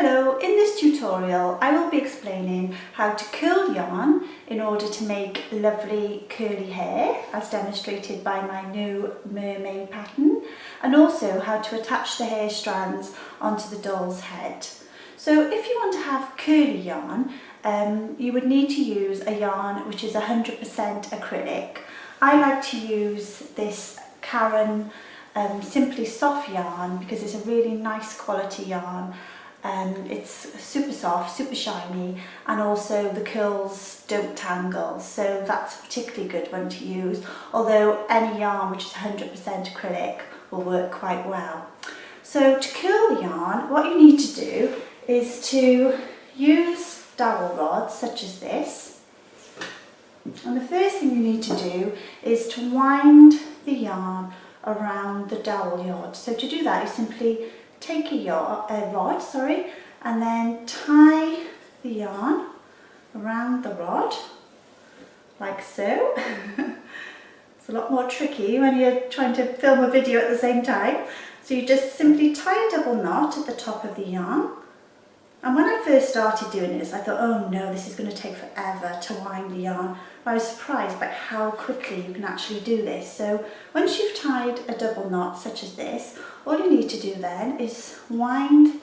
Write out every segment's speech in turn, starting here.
Hello, in this tutorial I will be explaining how to curl yarn in order to make lovely curly hair as demonstrated by my new mermaid pattern, and also how to attach the hair strands onto the doll's head. So if you want to have curly yarn, you would need to use a yarn which is 100% acrylic. I like to use this Karen Simply Soft yarn because it's a really nice quality yarn. It's super soft, super shiny, and also the curls don't tangle, so that's a particularly good one to use, although any yarn which is 100% acrylic will work quite well. So to curl the yarn, what you need to do is to use dowel rods such as this, and the first thing you need to do is to wind the yarn around the dowel yard. So to do that, you simply take a rod, and then tie the yarn around the rod, like so. It's a lot more tricky when you're trying to film a video at the same time. So you just simply tie a double knot at the top of the yarn. And when I first started doing this, I thought, oh no, this is going to take forever to wind the yarn. I was surprised by how quickly you can actually do this. So once you've tied a double knot such as this, all you need to do then is wind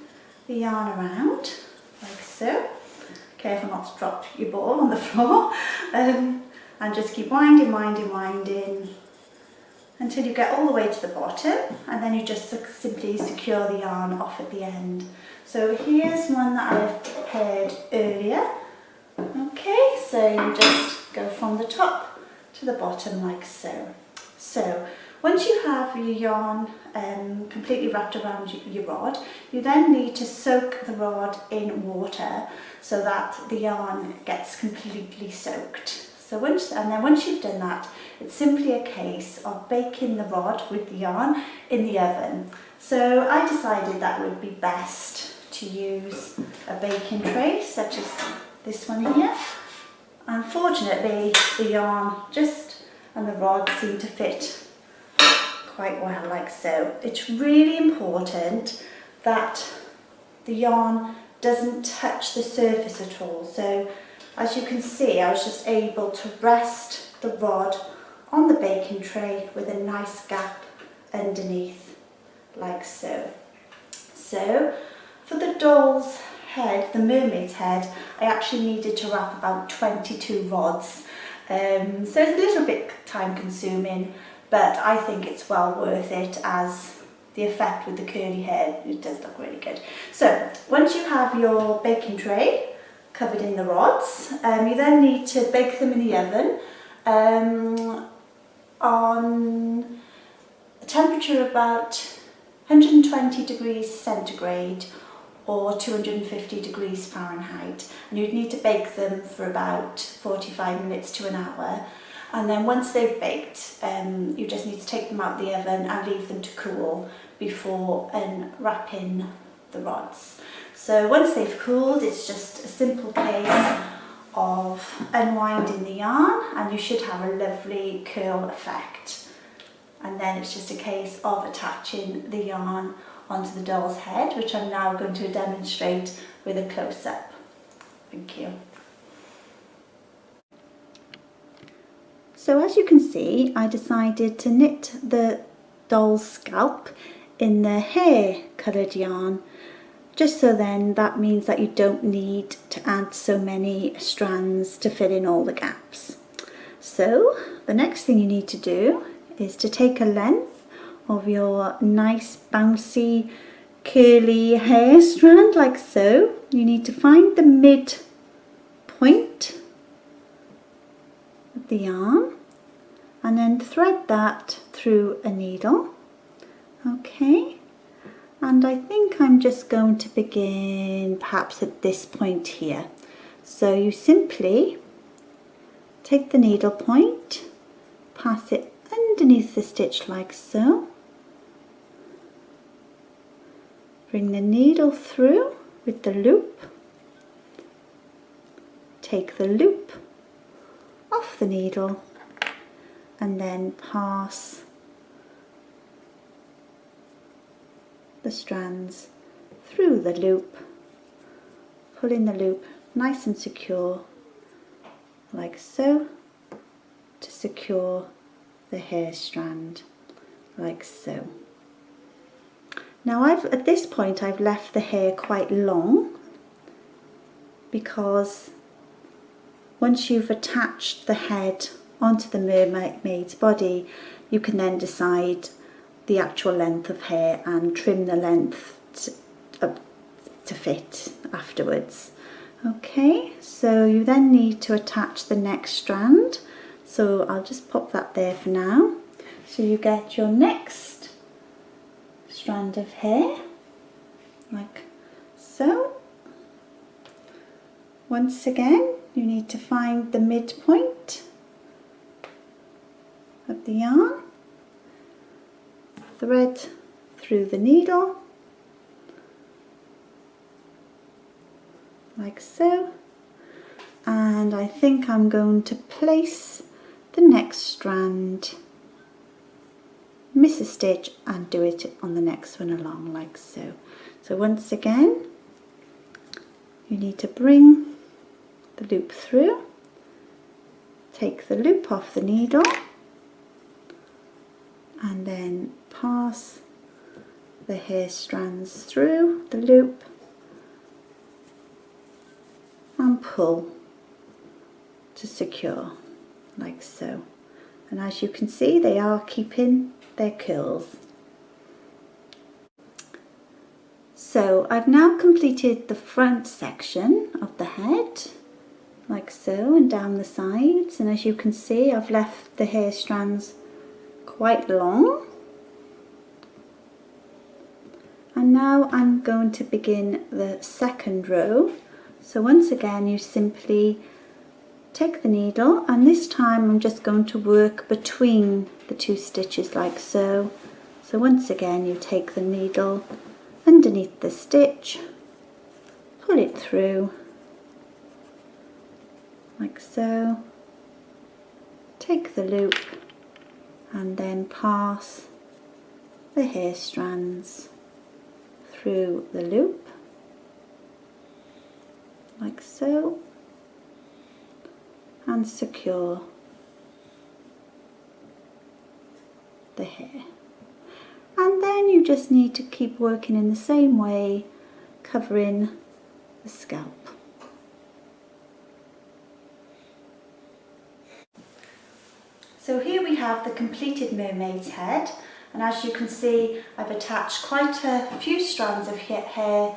the yarn around, like so. Careful not to drop your ball on the floor. And just keep winding until you get all the way to the bottom, and then you just simply secure the yarn off at the end. So here's one that I've prepared earlier. Okay, so you just go from the top to the bottom like so. So once you have your yarn completely wrapped around your rod, you then need to soak the rod in water so that the yarn gets completely soaked. So once you've done that, it's simply a case of baking the rod with the yarn in the oven. So I decided that would be best to use a baking tray such as this one here. Unfortunately, the yarn and the rod seem to fit quite well like so. It's really important that the yarn doesn't touch the surface at all. So as you can see, I was just able to rest the rod on the baking tray with a nice gap underneath, like so. So for the doll's head, the mermaid's head, I actually needed to wrap about 22 rods. So it's a little bit time consuming, but I think it's well worth it as the effect with the curly hair, it does look really good. So once you have your baking tray covered in the rods, you then need to bake them in the oven on a temperature of about 120 degrees centigrade or 250 degrees Fahrenheit, and you'd need to bake them for about 45 minutes to an hour. And then once they've baked, you just need to take them out of the oven and leave them to cool before unwrapping the rods. So once they've cooled, it's just a simple case of unwinding the yarn and you should have a lovely curl effect. And then it's just a case of attaching the yarn onto the doll's head, which I'm now going to demonstrate with a close-up. Thank you. So as you can see, I decided to knit the doll's scalp in the hair coloured yarn, just so then that means that you don't need to add so many strands to fill in all the gaps. So the next thing you need to do is to take a length of your nice bouncy curly hair strand like so. You need to find the mid point of the yarn and then thread that through a needle. Okay, and I think I'm just going to begin perhaps at this point here. So you simply take the needle point, pass it underneath the stitch like so, bring the needle through with the loop, take the loop off the needle and then pass the strands through the loop pull in the loop nice and secure, like so, to secure the hair strand, like so. Now at this point I've left the hair quite long, because once you've attached the head onto the mermaid's body, you can then decide the actual length of hair and trim the length to fit afterwards. Okay, so you then need to attach the next strand, so I'll just pop that there for now. So you get your next strand of hair, like so. Once again, you need to find the midpoint of the yarn, thread through the needle, like so, and I think I'm going to place the next strand, miss a stitch and do it on the next one along, like so. So once again, you need to bring the loop through, take the loop off the needle, and then pass the hair strands through the loop and pull to secure, like so. And as you can see, they are keeping their curls. So I've now completed the front section of the head, like so, and down the sides, and as you can see, I've left the hair strands quite long. And now I'm going to begin the second row. So once again, you simply take the needle, and this time I'm just going to work between the two stitches, like so. So once again, you take the needle underneath the stitch, pull it through, like so, take the loop, and then pass the hair strands through the loop, like so, and secure the hair. And then you just need to keep working in the same way, covering the scalp. So here we have the completed mermaid's head, and as you can see, I've attached quite a few strands of hair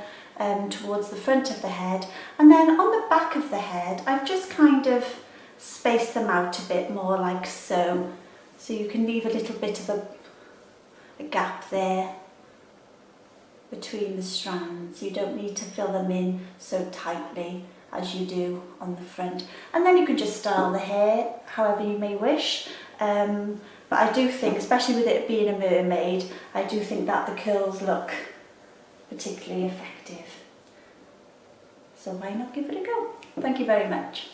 towards the front of the head, and then on the back of the head I've just kind of spaced them out a bit more, like so. So you can leave a little bit of a gap there between the strands. You don't need to fill them in so tightly as you do on the front. And then you can just style the hair however you may wish. But I do think, especially with it being a mermaid, I do think that the curls look particularly effective. So why not give it a go? Thank you very much.